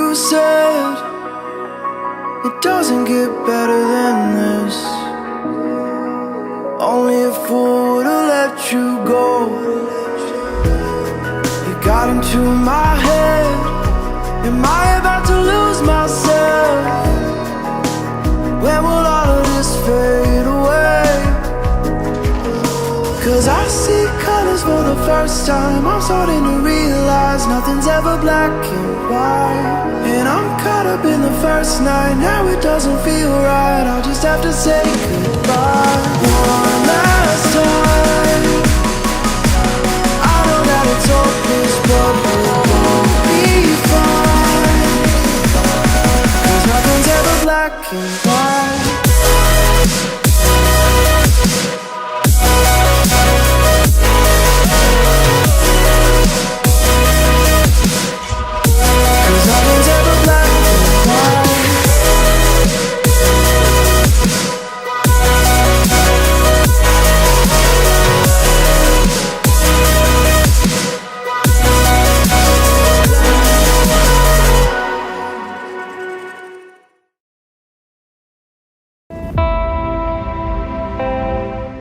you said it doesn't get better than this. Only a fool would've let you go. You got into my head. Am I about to lose myself? When will all of this fade away? Cause I see colors for the first time. I'm starting to realize nothing's ever black and white. And I'm caught up in the first night. Now it doesn't feel right. I'll just have to say goodbye one last time. I know that it's hopeless, but we'll both be fine. Cause nothing's ever black and white.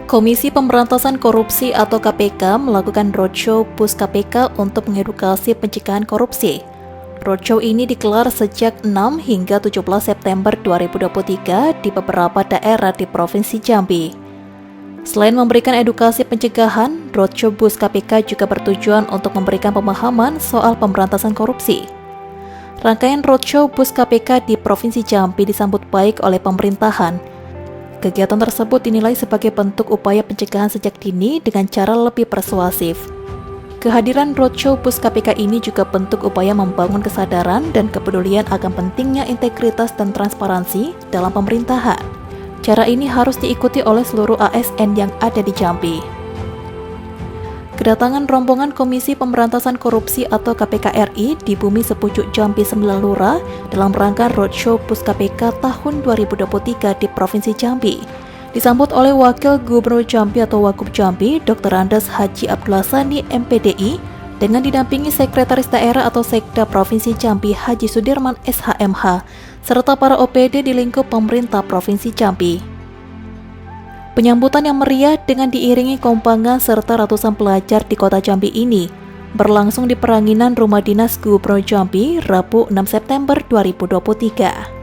Komisi Pemberantasan Korupsi atau KPK melakukan roadshow PUS KPK untuk mengedukasi pencegahan korupsi. Roadshow ini digelar sejak 6 hingga 17 September 2023 di beberapa daerah di Provinsi Jambi. Selain memberikan edukasi pencegahan, roadshow PUS KPK juga bertujuan untuk memberikan pemahaman soal pemberantasan korupsi. Rangkaian roadshow PUS KPK di Provinsi Jambi disambut baik oleh pemerintahan. Kegiatan tersebut dinilai sebagai bentuk upaya pencegahan sejak dini dengan cara lebih persuasif. Kehadiran roadshow PUS KPK ini juga bentuk upaya membangun kesadaran dan kepedulian akan pentingnya integritas dan transparansi dalam pemerintahan. Cara ini harus diikuti oleh seluruh ASN yang ada di Jambi. Kedatangan rombongan Komisi Pemberantasan Korupsi atau KPK RI di Bumi Sepucuk Jambi 9 Lurah dalam rangka roadshow PUS KPK tahun 2023 di Provinsi Jambi disambut oleh Wakil Gubernur Jambi atau Wagub Jambi Dr. Andes Haji Abdullah Sani MPDI dengan didampingi Sekretaris Daerah atau Sekda Provinsi Jambi Haji Sudirman SHMH serta para OPD di lingkup pemerintah Provinsi Jambi. Penyambutan yang meriah dengan diiringi kompangan serta ratusan pelajar di kota Jambi ini berlangsung di Peranginan Rumah Dinas Gubernur Jambi Rabu 6 September 2023.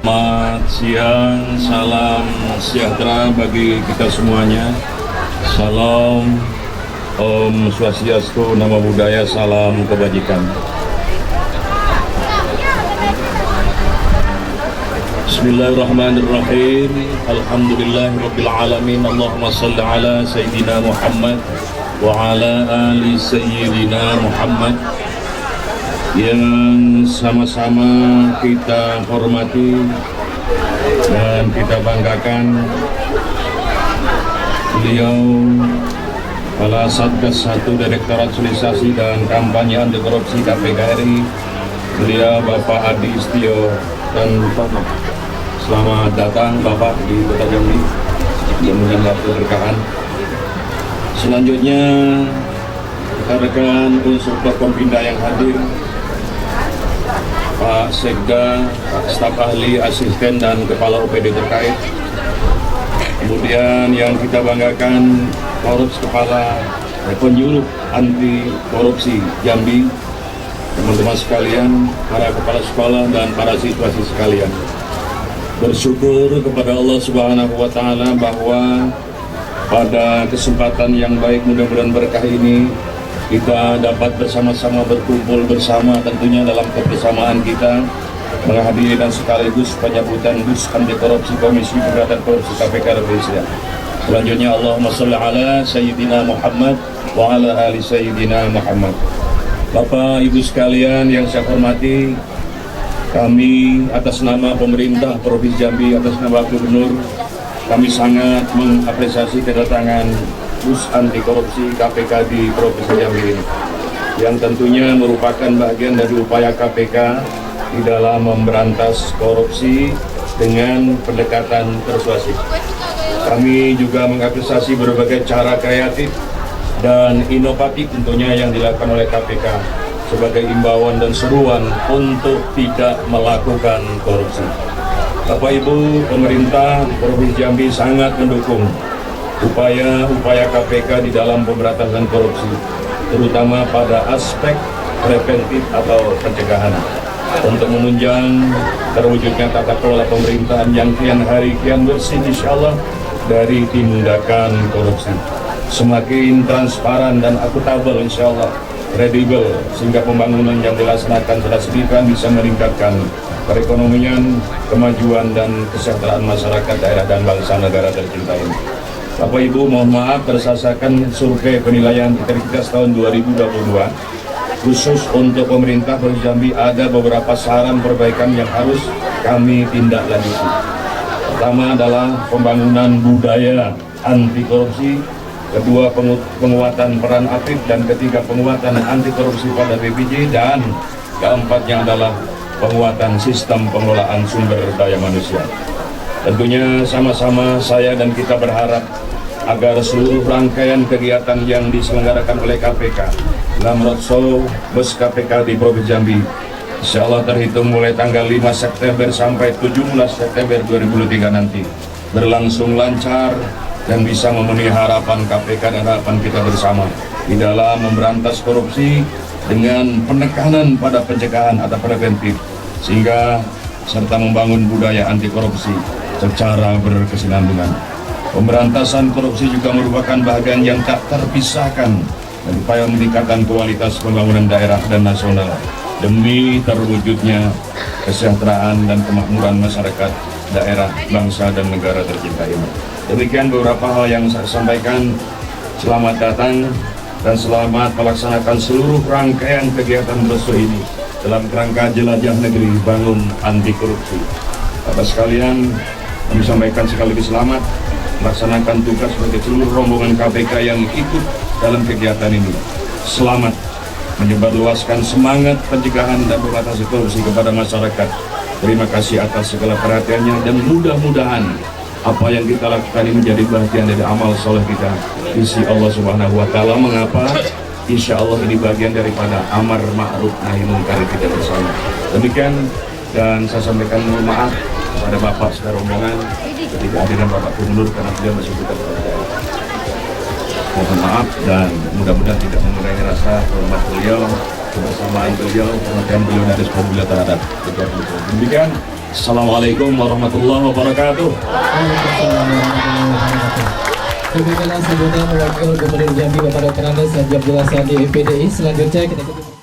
Selamat siang, salam sejahtera bagi kita semuanya. Salam, Om Swastiastu, Namo Buddhaya, salam kebajikan. Bismillahirrahmanirrahim. Alhamdulillahirabbil alamin. Allahumma shalli ala sayyidina Muhammad wa ala ali sayyidina Muhammad. Yang sama-sama kita hormati dan kita banggakan beliau Kepala Satgas 1 Direktorat Sosialisasi dan Kampanye Anti Korupsi KPK RI, beliau Bapak Adi Istio dan Selamat datang Bapak di Kota Jambi. Mudah-mudahan dapat keberkahan. Selanjutnya rekan-rekan unsur Forkompinda yang hadir, Pak Sekda, Pak Staf Ahli, Asisten dan Kepala OPD terkait. Kemudian yang kita banggakan Kepala Penyuluh Anti Korupsi Jambi, teman-teman sekalian, para kepala sekolah dan para siswa sekalian. Bersyukur kepada Allah Subhanahu wa Ta'ala bahwa pada kesempatan yang baik, mudah-mudahan berkah ini kita dapat bersama-sama berkumpul bersama, tentunya dalam kebersamaan kita menghadiri dan sekaligus penyambutan Hus Anti Korupsi Komisi Pemberantasan Korupsi KPK Indonesia. Selanjutnya Allahumma sholli ala Sayyidina Muhammad wa ala ali Sayyidina Muhammad. Bapak Ibu sekalian yang saya hormati, kami atas nama pemerintah Provinsi Jambi, atas nama Gubernur, kami sangat mengapresiasi kedatangan Hus Anti Korupsi KPK di Provinsi Jambi ini, yang tentunya merupakan bagian dari upaya KPK di dalam memberantas korupsi dengan pendekatan persuasif. Kami juga mengapresiasi berbagai cara kreatif dan inovatif tentunya yang dilakukan oleh KPK sebagai imbauan dan seruan untuk tidak melakukan korupsi. Bapak Ibu, pemerintah Provinsi Jambi sangat mendukung upaya-upaya KPK di dalam pemberantasan korupsi, terutama pada aspek preventif atau pencegahan, untuk menunjang terwujudnya tata kelola pemerintahan yang kian hari kian bersih insya Allah dari tindakan korupsi. Semakin transparan dan akuntabel insya Allah, kredibel, sehingga pembangunan yang dilaksanakan secara signifikan bisa meningkatkan perekonomian, kemajuan dan kesejahteraan masyarakat daerah dan bangsa negara tercinta ini. Bapak Ibu, mohon maaf berdasarkan survei penilaian integritas tahun 2022, khusus untuk pemerintah Provinsi Jambi ada beberapa saran perbaikan yang harus kami tindak lanjuti. Pertama adalah pembangunan budaya anti korupsi, kedua penguatan peran aktif, dan ketiga penguatan anti korupsi pada BPJ, dan keempatnya adalah penguatan sistem pengelolaan sumber daya manusia. Tentunya sama-sama saya dan kita berharap agar seluruh rangkaian kegiatan yang diselenggarakan oleh KPK dalam roadshow bus KPK di Provinsi Jambi, insya Allah terhitung mulai tanggal 5 September sampai 17 September 2023 nanti berlangsung lancar dan bisa memenuhi harapan KPK dan harapan kita bersama di dalam memberantas korupsi dengan penekanan pada pencegahan atau preventif, sehingga serta membangun budaya anti korupsi secara berkesinambungan. Pemberantasan korupsi juga merupakan bagian yang tak terpisahkan dari upaya meningkatkan kualitas pembangunan daerah dan nasional demi terwujudnya kesejahteraan dan kemakmuran masyarakat daerah, bangsa dan negara tercinta ini. Demikian beberapa hal yang saya sampaikan. Selamat datang dan selamat melaksanakan seluruh rangkaian kegiatan roadshow ini dalam kerangka jelajah negeri bangun anti korupsi. Bapak sekalian, kami sampaikan sekaligus selamat melaksanakan tugas sebagai seluruh rombongan KPK yang ikut dalam kegiatan ini. Selamat menyebarluaskan semangat pencegahan dan pemberantasan korupsi kepada masyarakat. Terima kasih atas segala perhatiannya dan mudah-mudahan apa yang kita lakukan ini menjadi bagian dari amal soleh kita di sisi Allah Subhanahu wa Ta'ala. Mengapa? Insya Allah ini bagian daripada amar ma'ruf nahi munkar kita bersama. Demikian, dan saya sampaikan mohon maaf kepada Bapak secara rombongan ketidakhadiran Bapak Gubernur karena beliau masih bukan kepala daerah. Mohon maaf dan mudah-mudahan tidak mengurangi rasa hormat beliau, kebersamaan beliau, perhatian beliau dan responsibilitas terhadap kegiatan itu. Demikian, Assalamualaikum warahmatullahi wabarakatuh. Demikianlah sambutan Wakil Gubernur Jambi Bapak Dr. Andes dan penjelasan di PDI. Selanjutnya kita ikuti.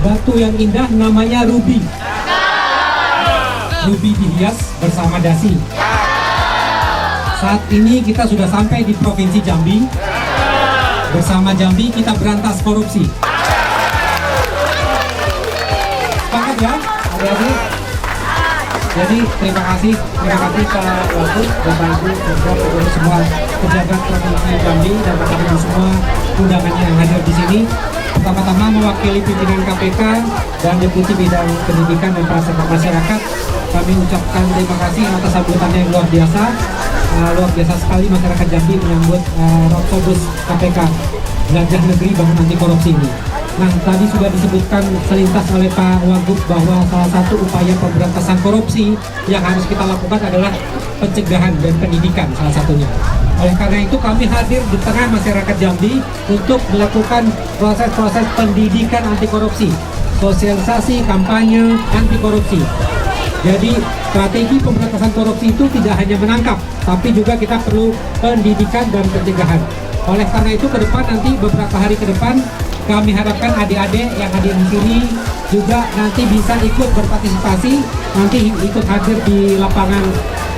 Batu yang indah namanya ruby. Ruby dihias bersama dasi. Saat ini kita sudah sampai di Provinsi Jambi. Bersama Jambi kita berantas korupsi. Sepakat ya, adik-adik? Jadi terima kasih Pak Wagub, Bapak Ibu, dan semua pejabat Provinsi Jambi dan Bapak Ibu semua undangannya yang hadir di sini. Pertama-tama mewakili pimpinan KPK dan Deputi Bidang Pendidikan dan Perasaan Masyarakat, kami ucapkan terima kasih atas sambutannya yang luar biasa. Luar biasa sekali masyarakat Jambi menyambut Rodshow KPK Belajar Negeri Bangun Anti Korupsi ini. Nah, tadi sudah disebutkan selintas oleh Pak Wagub bahwa salah satu upaya pemberantasan korupsi yang harus kita lakukan adalah pencegahan dan pendidikan salah satunya. Oleh karena itu kami hadir di tengah masyarakat Jambi untuk melakukan proses-proses pendidikan anti korupsi, sosialisasi kampanye anti korupsi. Jadi strategi pemberantasan korupsi itu tidak hanya menangkap, tapi juga kita perlu pendidikan dan pencegahan. Oleh karena itu ke depan nanti beberapa hari ke depan kami harapkan adik-adik yang hadir di sini juga nanti bisa ikut berpartisipasi, nanti ikut hadir di lapangan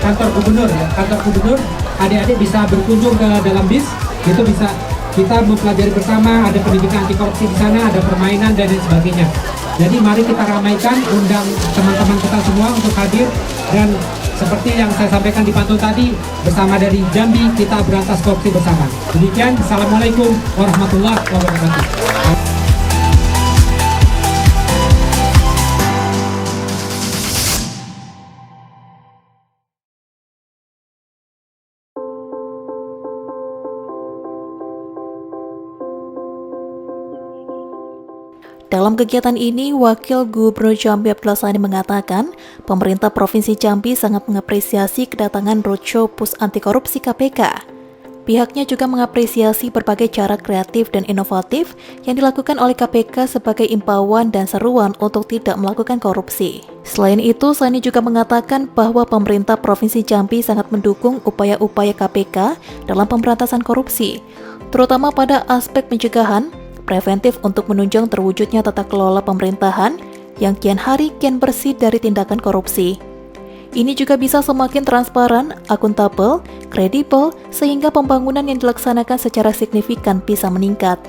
kantor gubernur ya. Kantor gubernur, adik-adik bisa berkunjung ke dalam bis, itu bisa kita mempelajari bersama, ada pendidikan anti korupsi di sana, ada permainan dan lain sebagainya. Jadi mari kita ramaikan, undang teman-teman kita semua untuk hadir, dan seperti yang saya sampaikan di pantun tadi, bersama dari Jambi kita berantas korupsi bersama. Demikian, Assalamualaikum warahmatullahi wabarakatuh. Dalam kegiatan ini, Wakil Gubernur Jambi Abdullah Sani mengatakan, pemerintah Provinsi Jambi sangat mengapresiasi kedatangan Rodshow Pus Anti Korupsi KPK. Pihaknya juga mengapresiasi berbagai cara kreatif dan inovatif yang dilakukan oleh KPK sebagai imbauan dan seruan untuk tidak melakukan korupsi. Selain itu, Sani juga mengatakan bahwa pemerintah Provinsi Jambi sangat mendukung upaya-upaya KPK dalam pemberantasan korupsi, terutama pada aspek pencegahan, preventif untuk menunjang terwujudnya tata kelola pemerintahan yang kian hari kian bersih dari tindakan korupsi. Ini juga bisa semakin transparan, akuntabel, kredibel, sehingga pembangunan yang dilaksanakan secara signifikan bisa meningkat.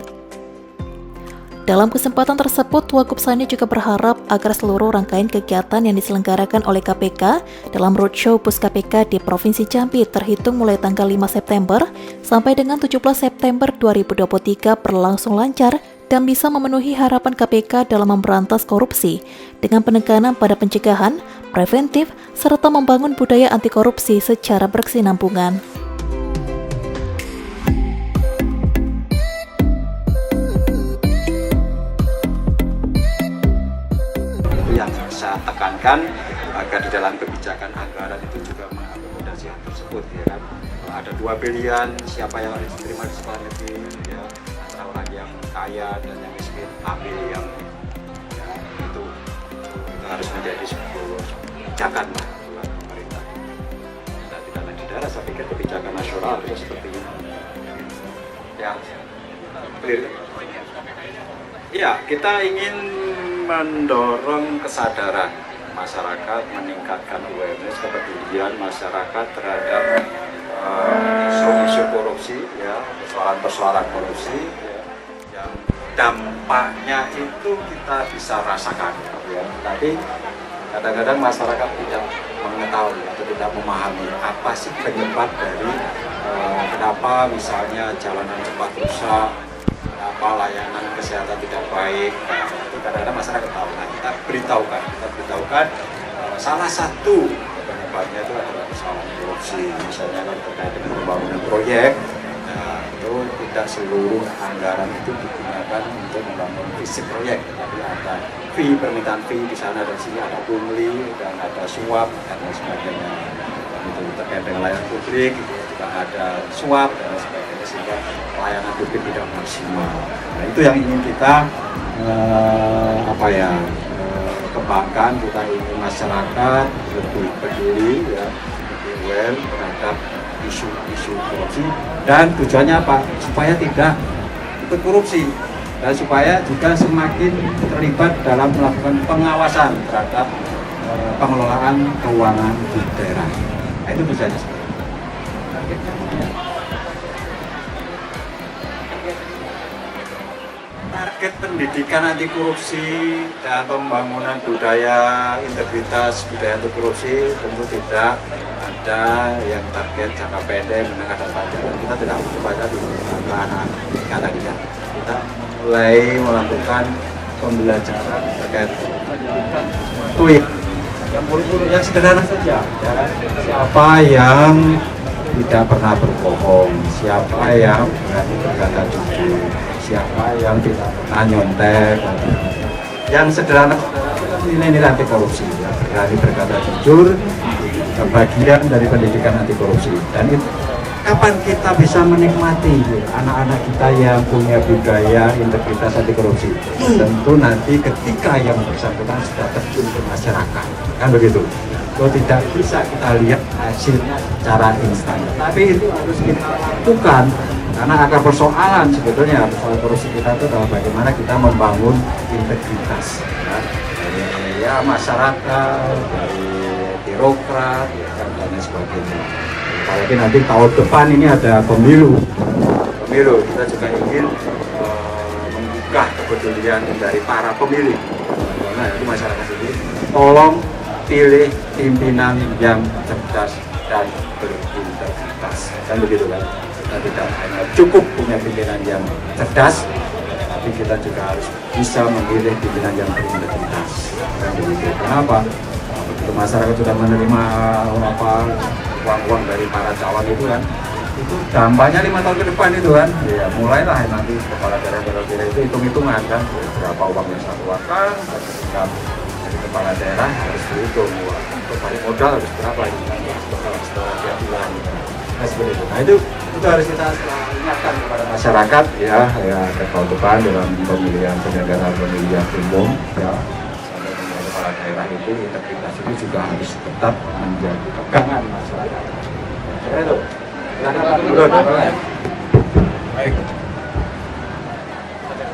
Dalam kesempatan tersebut, Wagub Sani juga berharap agar seluruh rangkaian kegiatan yang diselenggarakan oleh KPK dalam Rodshow Pus KPK di Provinsi Jambi terhitung mulai tanggal 5 September sampai dengan 17 September 2023 berlangsung lancar dan bisa memenuhi harapan KPK dalam memberantas korupsi dengan penekanan pada pencegahan, preventif, serta membangun budaya anti korupsi secara berkesinambungan. Yang saya tekankan agar di dalam kebijakan anggaran itu juga mengakomodasi hal tersebut, ya kan. Ada dua pilihan, siapa yang harus diterima di sekolah negeri, ya, antara orang yang kaya dan yang miskin, ambil yang ya, itu harus menjadi sebuah kebijakan lah buat pemerintah. Dan tidak lain di daerah, saya pikir kebijakan nasional harusnya seperti ini. Ya, clear. Ya, kita ingin mendorong kesadaran masyarakat, meningkatkan awareness, kepedulian masyarakat terhadap isu-isu korupsi, ya, persoalan-persoalan korupsi, ya, yang dampaknya itu kita bisa rasakan. Ya. Tapi kadang-kadang masyarakat tidak mengetahui atau tidak memahami apa sih penyebab dari kenapa misalnya jalanan cepat rusak, kenapa layanan kesehatan tidak baik. Nah, itu kadang-kadang masyarakat tahu. Nah, kita beritahukan salah satu penyebabnya itu adalah persoalan korupsi. Misalnya kalau terkait dengan pembangunan proyek, nah, itu tidak seluruh anggaran itu digunakan untuk membangun visi proyek, tapi ada fee, permintaan fee di sana dan sini, ada pungli dan ada suap dan lain sebagainya. Dan itu terkait dengan layanan publik itu juga ada suap dan lain sebagainya, sehingga layanan publik tidak maksimal. Nah, itu yang ingin kita kembangkan. Kita ingin masyarakat lebih peduli, ya, lebih aware terhadap isu-isu korupsi, dan tujuannya apa? Supaya tidak ikut korupsi dan supaya juga semakin terlibat dalam melakukan pengawasan terhadap pengelolaan keuangan di daerah. Nah, itu tujuannya. Target pendidikan anti korupsi dan pembangunan budaya integritas budaya anti korupsi tentu tidak ada yang target jangka pendek menengah dan panjang. Kita tidak membaca di anak kata kita mulai melakukan pembelajaran terkait tweet yang kurikulum yang sederhana saja. Ya. Siapa yang tidak pernah berbohong, siapa yang berani berkata jujur, siapa yang tidak pernah nyontek, yang sederhana nilai-nilai anti korupsi, ya, berani berkata jujur, bagian dari pendidikan anti korupsi. Dan itu, kapan kita bisa menikmati anak-anak kita yang punya budaya integritas anti korupsi? Tentu nanti ketika yang bersangkutan sudah terjun ke masyarakat, kan begitu. Kalau tidak bisa kita lihat hasilnya secara instan, tapi itu harus kita lakukan karena akar persoalan sebetulnya persoalan korupsi kita itu adalah bagaimana kita membangun integritas ya masyarakat, dari birokrat, ya, dan lain sebagainya. Apalagi nanti tahun depan ini ada pemilu, kita juga ingin membuka kepedulian dari para pemilih. Nah itu masyarakat ini tolong pilih pimpinan yang cerdas dan berintegritas, kan begitu kan? Kita tidak hanya cukup punya pimpinan yang cerdas, tapi kita juga harus bisa memilih pimpinan yang berintegritas, kan begitu. Kenapa? Begitu masyarakat sudah menerima uang-uang dari para calon itu kan, itu dampaknya 5 tahun ke depan itu kan, ya mulailah nanti kepala daerah itu hitung-hitungan kan, berapa uang yang saya keluarkan, dan kepala daerah harus berhitung untuk balik modal harus berapa setelah tiap bulan. Nah seperti itu. Nah itu harus kita ingatkan kepada masyarakat ya ke tahun depan dalam pemilihan penyelenggaraan pemilihan umum ya sampai dengan kepala daerah itu integritas itu juga harus tetap menjadi pegangan masyarakat. Seperti itu. Baik.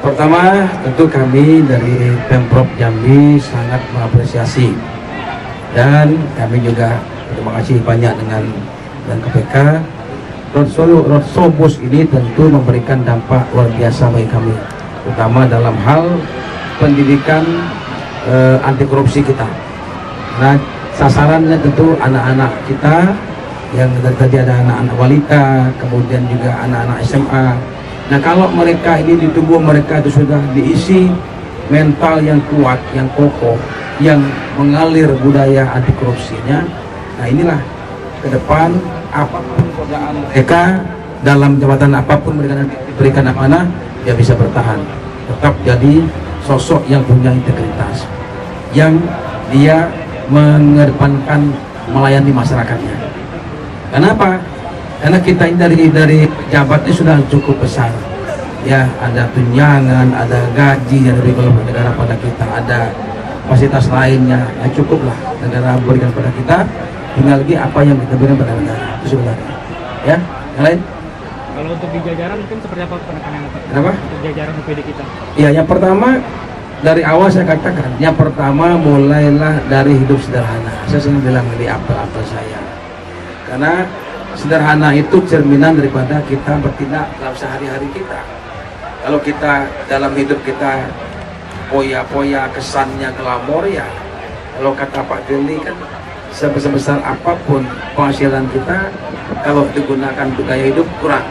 Pertama, tentu kami dari Pemprov Jambi sangat mengapresiasi dan kami juga terima kasih banyak dengan KPK. Roadshow Bus ini tentu memberikan dampak luar biasa bagi kami, terutama dalam hal pendidikan anti korupsi kita. Nah, sasarannya tentu anak-anak kita yang tadi ada anak-anak balita, kemudian juga anak-anak SMA. Nah kalau mereka ini di tubuh mereka itu sudah diisi mental yang kuat, yang kokoh, yang mengalir budaya anti korupsinya. Nah inilah ke depan apapun godaan mereka dalam jabatan apapun mereka diberikan amanah, dia bisa bertahan, tetap jadi sosok yang punya integritas, yang dia mengedepankan melayani masyarakatnya. Kenapa? Karena kita ini dari jabatnya sudah cukup besar, ya ada tunjangan, ada gaji yang diberikan oleh negara pada kita, ada fasilitas lainnya, ya cukuplah negara berikan pada kita. Tinggal lagi apa yang kita berikan pada negara itu sebenarnya, ya. Yang lain? Kalau untuk di jajaran mungkin seperti apa penekanan Pak? Kenapa? Untuk jajaran UPD kita. Ya, yang pertama dari awal saya katakan, yang pertama mulailah dari hidup sederhana. Saya sering bilang di apel-apel saya, karena sederhana itu cerminan daripada kita bertindak dalam sehari-hari kita. Kalau kita dalam hidup kita poya-poya, kesannya glamor ya, kalau kata Pak Firly kan sebesar apapun penghasilan kita, kalau digunakan untuk gaya hidup kurang.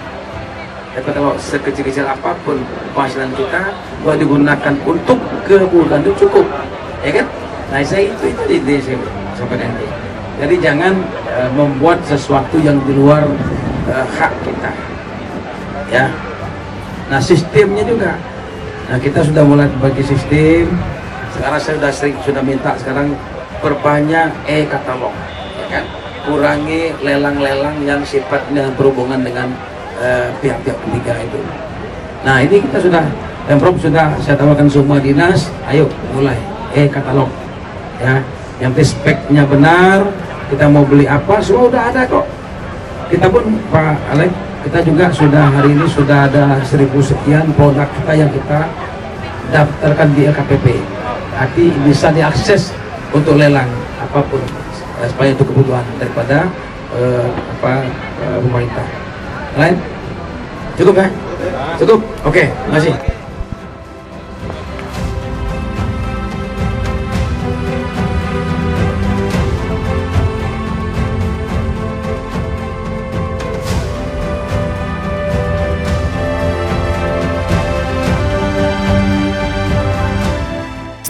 Tapi kalau sekecil-kecil apapun penghasilan kita, kalau digunakan untuk kebutuhan itu cukup, ya kan? Nah saya itu ide saya sampaikan nanti. Jadi jangan membuat sesuatu yang di luar hak kita, ya. Nah sistemnya juga. Nah kita sudah mulai bagi sistem. Sekarang saya sudah minta sekarang perbanyak e-katalog, ya kan? Kurangi lelang-lelang yang sifatnya berhubungan dengan pihak-pihak ketiga itu. Nah ini kita sudah Pemprov sudah saya tawarkan semua dinas, ayo mulai e-katalog, ya. Yang speknya benar. Kita mau beli apa, semua udah ada kok. Kita pun Pak Alex, kita juga sudah hari ini sudah ada 1000 sekian produk kita yang kita daftarkan di LKPP. Arti bisa diakses untuk lelang apapun, supaya itu kebutuhan daripada pemerintah. Lain? Cukup ya? Cukup? Oke, terima kasih.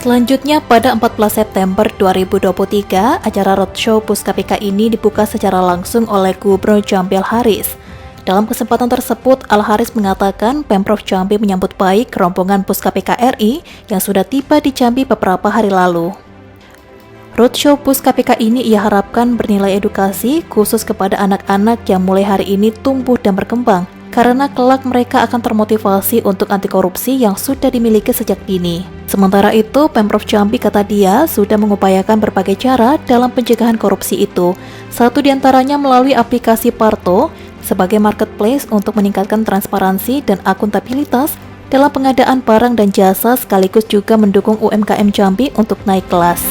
Selanjutnya, pada 14 September 2023, acara roadshow PUS KPK ini dibuka secara langsung oleh Gubernur Jambi Al-Haris. Dalam kesempatan tersebut, Al-Haris mengatakan Pemprov Jambi menyambut baik rombongan PUS KPK RI yang sudah tiba di Jambi beberapa hari lalu. Roadshow PUS KPK ini ia harapkan bernilai edukasi khusus kepada anak-anak yang mulai hari ini tumbuh dan berkembang, karena kelak mereka akan termotivasi untuk anti korupsi yang sudah dimiliki sejak dini. Sementara itu, Pemprov Jambi kata dia sudah mengupayakan berbagai cara dalam pencegahan korupsi itu. Satu diantaranya melalui aplikasi Parto sebagai marketplace untuk meningkatkan transparansi dan akuntabilitas dalam pengadaan barang dan jasa sekaligus juga mendukung UMKM Jambi untuk naik kelas.